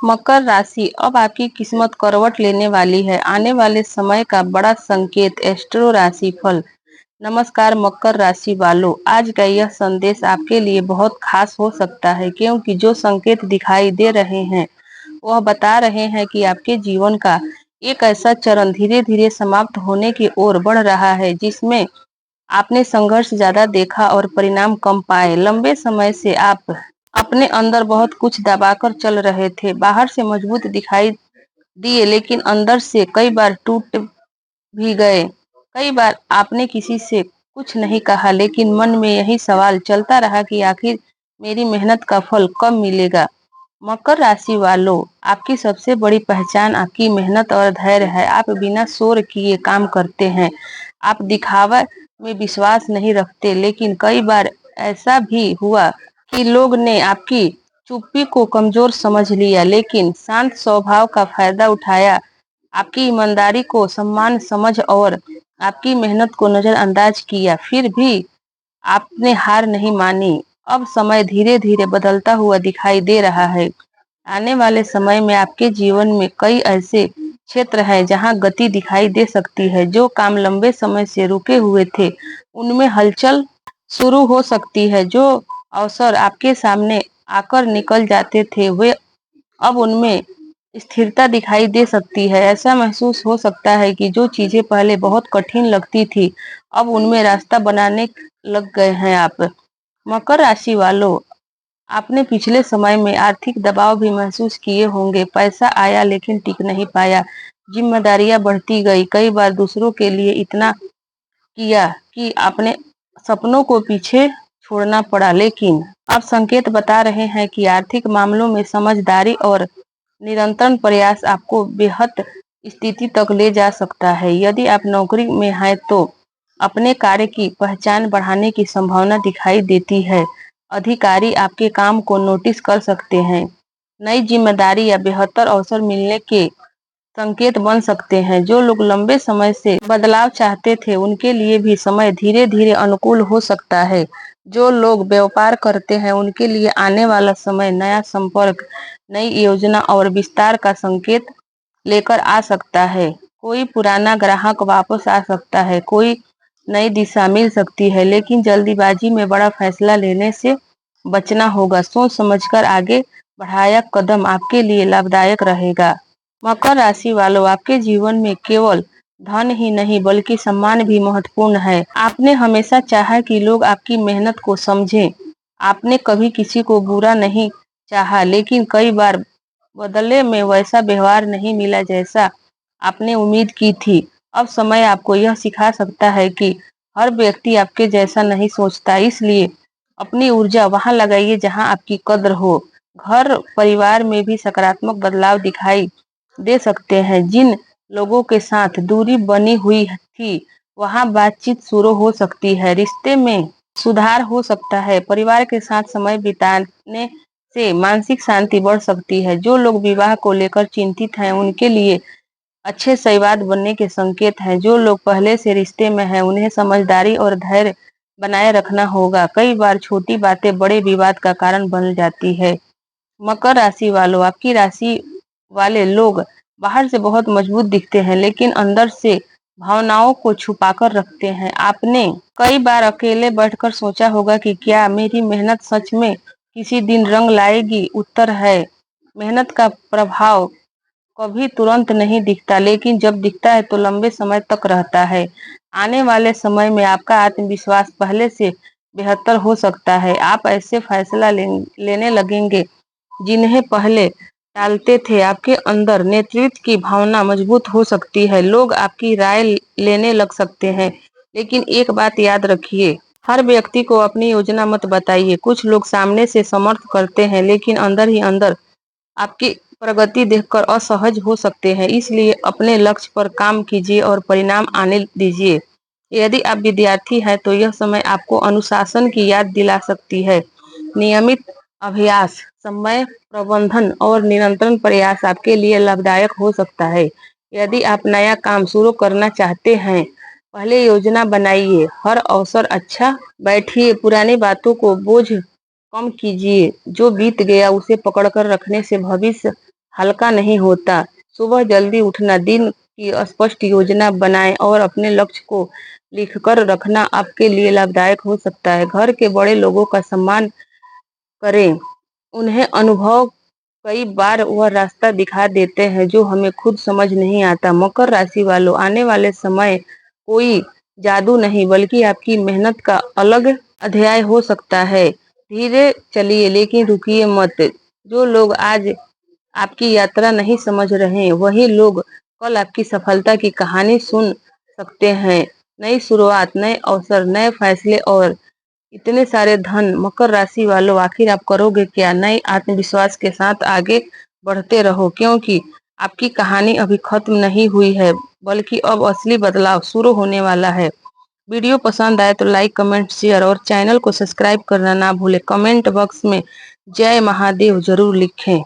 मकर राशि, अब आपकी किस्मत करवट लेने वाली है। आने वाले समय का बड़ा संकेत। एस्ट्रो राशि फल। नमस्कार मकर राशि वालों, आज का यह संदेश आपके लिए बहुत खास हो सकता है, क्योंकि जो संकेत दिखाई दे रहे हैं वह बता रहे हैं कि आपके जीवन का एक ऐसा चरण धीरे धीरे समाप्त होने की ओर बढ़ रहा है जिसमें आपने संघर्ष ज्यादा देखा और परिणाम कम पाए। लंबे समय से आप अपने अंदर बहुत कुछ दबाकर चल रहे थे। बाहर से मजबूत दिखाई दिए, लेकिन अंदर से कई बार टूट भी गए। कई बार आपने किसी से कुछ नहीं कहा, लेकिन मन में यही सवाल चलता रहा कि आखिर मेरी मेहनत का फल कब मिलेगा। मकर राशि वालों, आपकी सबसे बड़ी पहचान आपकी मेहनत और धैर्य है। आप बिना शोर किए काम करते हैं। आप दिखावा में विश्वास नहीं रखते, लेकिन कई बार ऐसा भी हुआ कि लोग ने आपकी चुप्पी को कमजोर समझ लिया, लेकिन शांत स्वभाव का फायदा उठाया। आपकी ईमानदारी को सम्मान समझ और आपकी मेहनत को नजरअंदाज किया। फिर भी आपने हार नहीं मानी। अब समय धीरे धीरे बदलता हुआ दिखाई दे रहा है। आने वाले समय में आपके जीवन में कई ऐसे क्षेत्र हैं जहां गति दिखाई दे सकती है। जो काम लंबे समय से रुके हुए थे उनमें हलचल शुरू हो सकती है। जो अवसर आपके सामने आकर निकल जाते थे वे अब उनमें स्थिरता दिखाई दे सकती है। ऐसा महसूस हो सकता है कि जो चीजें पहले बहुत कठिन लगती थी अब उनमें रास्ता बनाने लग गए हैं आप। मकर राशि वालों, आपने पिछले समय में आर्थिक दबाव भी महसूस किए होंगे। पैसा आया लेकिन टिक नहीं पाया। जिम्मेदारियां बढ़ती गई। कई बार दूसरों के लिए इतना किया कि आपने सपनों को पीछे छोड़ना पड़ा, लेकिन अब संकेत बता रहे हैं कि आर्थिक मामलों में समझदारी और निरंतर प्रयास आपको बेहद स्थिति तक ले जा सकता है। यदि आप नौकरी में हैं तो अपने कार्य की पहचान बढ़ाने की संभावना दिखाई देती है। अधिकारी आपके काम को नोटिस कर सकते हैं। नई जिम्मेदारी या बेहतर अवसर मिलने के संकेत बन सकते हैं। जो लोग लंबे समय से बदलाव चाहते थे उनके लिए भी समय धीरे धीरे अनुकूल हो सकता है। जो लोग व्यापार करते हैं उनके लिए आने वाला समय नया संपर्क, नई योजना और विस्तार का संकेत लेकर आ सकता है। कोई पुराना ग्राहक वापस आ सकता है। कोई नई दिशा मिल सकती है, लेकिन जल्दीबाजी में बड़ा फैसला लेने से बचना होगा। सोच समझकर आगे बढ़ाया कदम आपके लिए लाभदायक रहेगा। मकर राशि वालों, आपके जीवन में केवल धन ही नहीं बल्कि सम्मान भी महत्वपूर्ण है। आपने हमेशा चाहा कि लोग आपकी मेहनत को समझें। आपने कभी किसी को बुरा नहीं चाहा, लेकिन कई बार बदले में वैसा व्यवहार नहीं मिला जैसा आपने उम्मीद की थी। अब समय आपको यह सिखा सकता है कि हर व्यक्ति आपके जैसा नहीं सोचता, इसलिए अपनी ऊर्जा वहां लगाइए जहां आपकी कद्र हो। घर परिवार में भी सकारात्मक बदलाव दिखाई दे सकते हैं। जिन लोगों के साथ दूरी बनी हुई थी वहां बातचीत शुरू हो सकती है। रिश्ते में सुधार हो सकता है। परिवार के साथ समय बिताने से मानसिक शांति बढ़ सकती है। जो लोग विवाह को लेकर चिंतित हैं उनके लिए अच्छे संवाद बनने के संकेत हैं। जो लोग पहले से रिश्ते में हैं उन्हें समझदारी और धैर्य बनाए रखना होगा। कई बार छोटी बातें बड़े विवाद का कारण बन जाती है। मकर राशि वालों, आपकी राशि वाले लोग बाहर से बहुत मजबूत दिखते हैं, लेकिन अंदर से भावनाओं को छुपाकर रखते हैं। आपने कई बार अकेले बैठकर सोचा होगा कि क्या मेरी मेहनत सच में किसी दिन रंग लाएगी। उत्तर है, मेहनत का प्रभाव कभी तुरंत नहीं दिखता, लेकिन जब दिखता है तो लंबे समय तक रहता है। आने वाले समय में आपका आत्मविश्वास पहले से बेहतर हो सकता है। आप ऐसे फैसला लेने लगेंगे जिन्हें पहले टालते थे। आपके अंदर नेतृत्व की भावना मजबूत हो सकती है। लोग आपकी राय लेने लग सकते हैं, लेकिन एक बात याद रखिए, हर व्यक्ति को अपनी योजना मत बताइए। कुछ लोग सामने से समर्थ करते हैं, लेकिन अंदर ही अंदर आपकी प्रगति देखकर असहज हो सकते हैं। इसलिए अपने लक्ष्य पर काम कीजिए और परिणाम आने दीजिए। यदि आप विद्यार्थी हैं तो यह समय आपको अनुशासन की याद दिला सकती है। नियमित अभ्यास, समय प्रबंधन और निरंतर प्रयास आपके लिए लाभदायक हो सकता है। यदि आप नया काम शुरू करना चाहते हैं, पहले योजना बनाइए। हर अवसर अच्छा बैठिए। पुरानी बातों को बोझ कम कीजिए। जो बीत गया उसे पकड़कर रखने से भविष्य हल्का नहीं होता। सुबह जल्दी उठना, दिन की स्पष्ट योजना बनाएं और अपने लक्ष्य को लिखकर रखना आपके लिए लाभदायक हो सकता है। घर के बड़े लोगों का सम्मान करें, उन्हें अनुभव कई बार वह रास्ता दिखा देते हैं जो हमें खुद समझ नहीं आता। मकर राशि वालों, आने वाले समय कोई जादू नहीं बल्कि आपकी मेहनत का अलग अध्याय हो सकता है। धीरे चलिए लेकिन रुकिए मत। जो लोग आज आपकी यात्रा नहीं समझ रहे हैं, वही लोग कल आपकी सफलता की कहानी सुन सकते हैं। नई शुरुआत, नए अवसर, नए फैसले और इतने सारे धन। मकर राशि वालों, आखिर आप करोगे क्या? नए आत्मविश्वास के साथ आगे बढ़ते रहो, क्योंकि आपकी कहानी अभी खत्म नहीं हुई है, बल्कि अब असली बदलाव शुरू होने वाला है। वीडियो पसंद आए तो लाइक, कमेंट, शेयर और चैनल को सब्सक्राइब करना ना भूलें। कमेंट बॉक्स में जय महादेव जरूर लिखें।